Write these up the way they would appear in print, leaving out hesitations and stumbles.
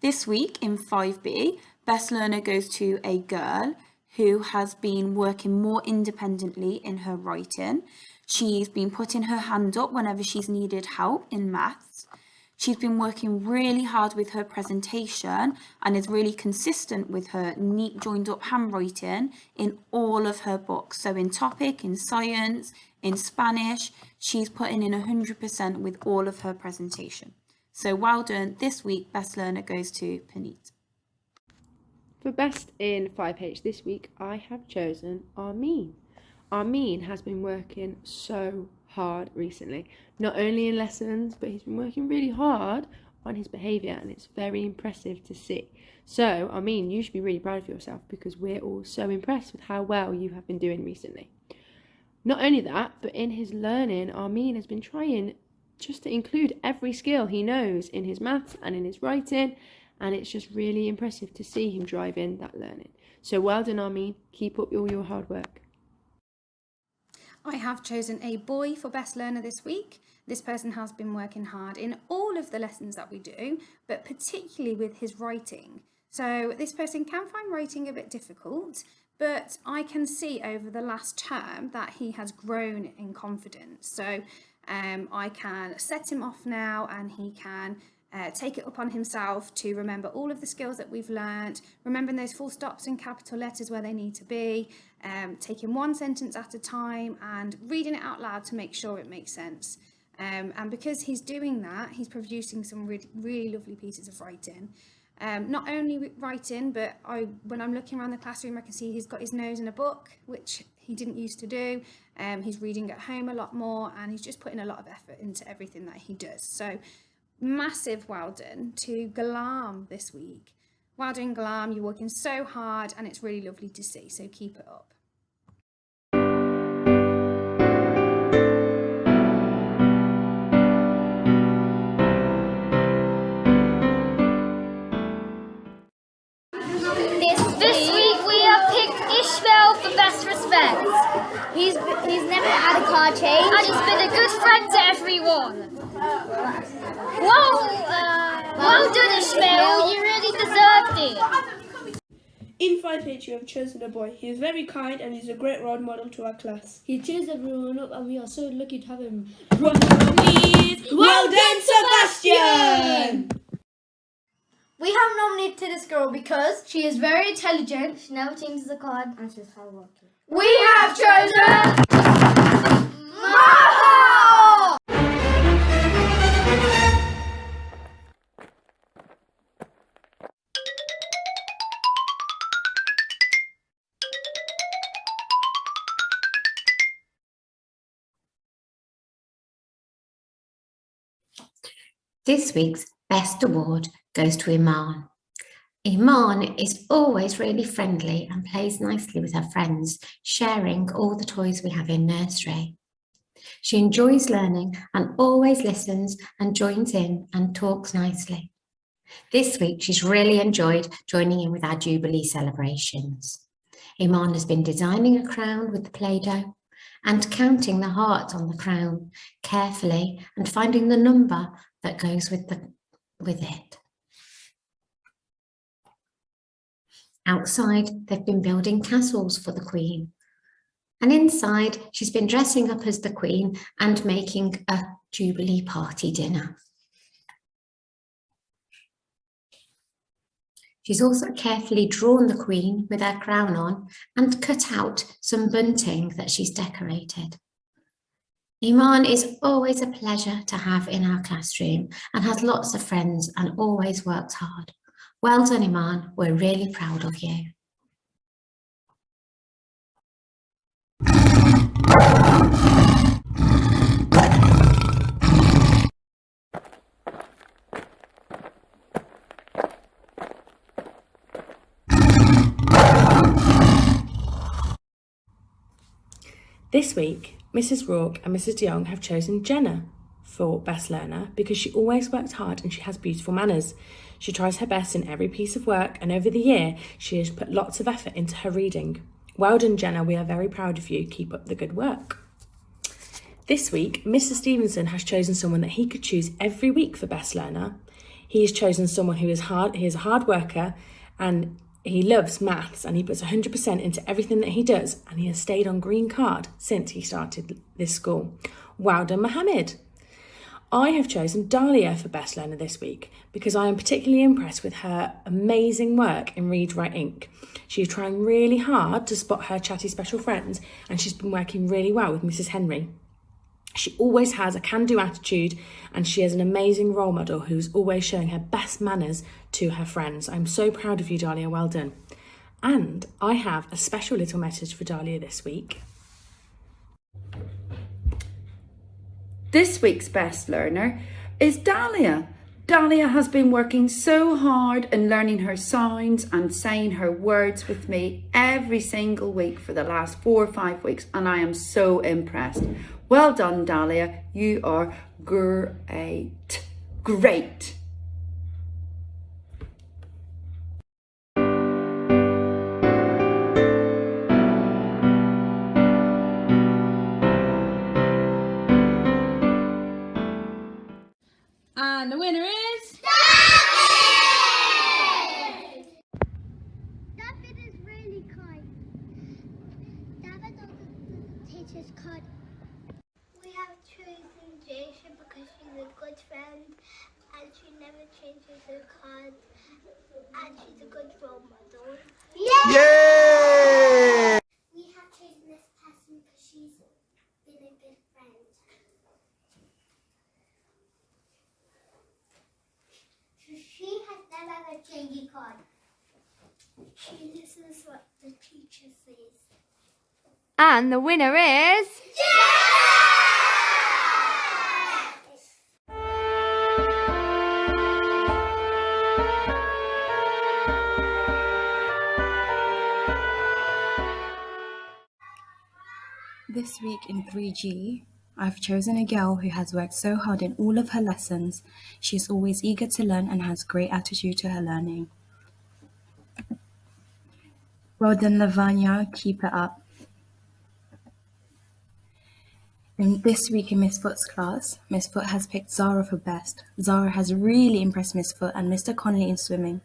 This week in 5B, Best Learner goes to a girl who has been working more independently in her writing. She's been putting her hand up whenever she's needed help in maths. She's been working really hard with her presentation and is really consistent with her neat joined up handwriting in all of her books. So in topic, in science, in Spanish, she's putting in 100% with all of her presentation. So well done. This week, Best Learner goes to Puneet. For Best in 5H this week, I have chosen Armin. Armin has been working so hard recently, not only in lessons, but he's been working really hard on his behaviour, and it's very impressive to see. So, Armin, you should be really proud of yourself because we're all so impressed with how well you have been doing recently. Not only that, but in his learning, Armin has been trying just to include every skill he knows in his maths and in his writing, and it's just really impressive to see him driving that learning. So well done, Armin. Keep up all your hard work. I have chosen a boy for Best Learner this week. This person has been working hard in all of the lessons that we do, but particularly with his writing. So this person can find writing a bit difficult, but I can see over the last term that he has grown in confidence. So I can set him off now and he can take it upon himself to remember all of the skills that we've learnt, remembering those full stops and capital letters where they need to be, taking one sentence at a time and reading it out loud to make sure it makes sense. And because he's doing that, he's producing some really lovely pieces of writing. Not only writing, but when I'm looking around the classroom, I can see he's got his nose in a book, which he didn't used to do. He's reading at home a lot more, and he's just putting a lot of effort into everything that he does. So massive well done to Ghulam this week. Well done, Ghulam. You're working so hard, and it's really lovely to see. So keep it up. This week we have picked Ishmael for Best Respect. He's never had a car change. And he's been a good friend to everyone. Well done, Ishmael. You really deserved it. In 5H you have chosen a boy. He is very kind and he's a great role model to our class. He cheers everyone up and we are so lucky to have him. Well done, Sebastian! We have nominated this girl because she is very intelligent, she never changes the card, and she's hardworking. We have chosen Maha! This week's Best Award goes to Iman. Iman is always really friendly and plays nicely with her friends, sharing all the toys we have in nursery. She enjoys learning and always listens and joins in and talks nicely. This week, she's really enjoyed joining in with our Jubilee celebrations. Iman has been designing a crown with the Play-Doh and counting the hearts on the crown carefully and finding the number that goes with it. Outside, they've been building castles for the Queen. And inside, she's been dressing up as the Queen and making a Jubilee party dinner. She's also carefully drawn the Queen with her crown on and cut out some bunting that she's decorated. Iman is always a pleasure to have in our classroom and has lots of friends and always works hard. Well done, Iman. We're really proud of you. This week, Mrs. Rourke and Mrs. DeYoung have chosen Jenna for Best Learner because she always works hard and she has beautiful manners. She tries her best in every piece of work, and over the year, she has put lots of effort into her reading. Well done, Jenna. We are very proud of you. Keep up the good work. This week, Mr. Stevenson has chosen someone that he could choose every week for Best Learner. He's chosen someone who is a hard worker, and he loves maths, and he puts 100% into everything that he does, and he has stayed on green card since he started this school. Well done, Mohammed. I have chosen Dahlia for Best Learner this week because I am particularly impressed with her amazing work in Read, Write, Ink. She's trying really hard to spot her chatty special friends, and she's been working really well with Mrs. Henry. She always has a can-do attitude, and she is an amazing role model who's always showing her best manners to her friends. I'm so proud of you, Dahlia. Well done. And I have a special little message for Dahlia this week. This week's Best Learner is Dahlia. Dahlia has been working so hard and learning her signs and saying her words with me every single week for the last 4 or 5 weeks, and I am so impressed. Well done, Dahlia. You are great. Great. And the winner is... David is really kind. David doesn't teach his card. We have chosen Jasia because she's a good friend and she never changes her card and she's a good role model. Yay! We have chosen this person because she's been a good friend. She has never ever changed her card. She listens what the teacher says. And the winner is... This week in 3G, I've chosen a girl who has worked so hard in all of her lessons. She's always eager to learn and has great attitude to her learning. Well done, Lavanya. Keep it up. And this week in Miss Foot's class, Miss Foot has picked Zara for best. Zara has really impressed Miss Foot and Mr. Connolly in swimming.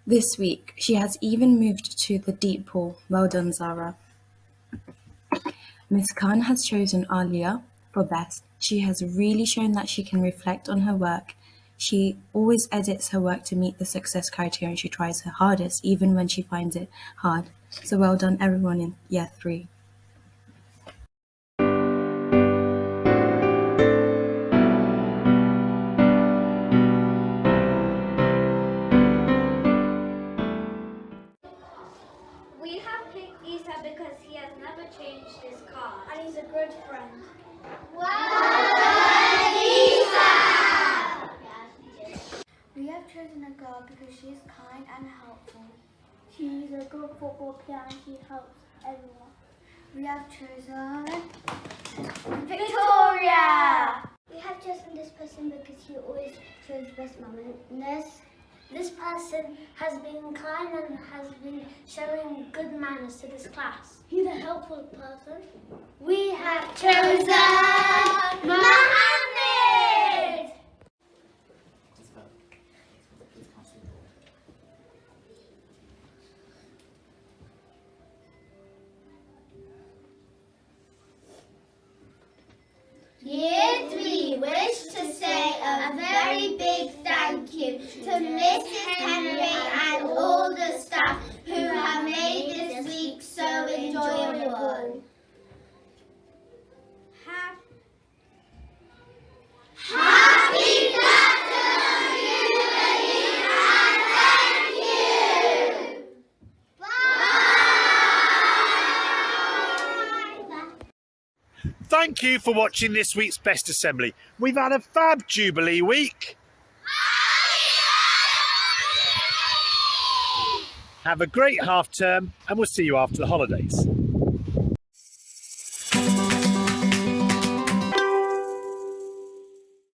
This week, she has even moved to the deep pool. Well done, Zara. Miss Khan has chosen Alia for best. She has really shown that she can reflect on her work. She always edits her work to meet the success criteria, and she tries her hardest even when she finds it hard. So well done everyone in year 3. We have picked Isa because he has never changed his card. And he's a good friend. We have chosen a girl because she is kind and helpful. She's a good football player and she helps everyone. We have chosen Victoria. We have chosen this person because he always shows best manners. This person has been kind and has been showing good manners to this class. He's a helpful person. We have chosen Mohammed! Year 3 wish to say a very big thank you to Mrs. Henry and all the staff who have made this week so enjoyable. Happy National Unity and thank you! Bye! Thank you for watching this week's Best Assembly. We've had a fab Jubilee week. Have a great half term and we'll see you after the holidays.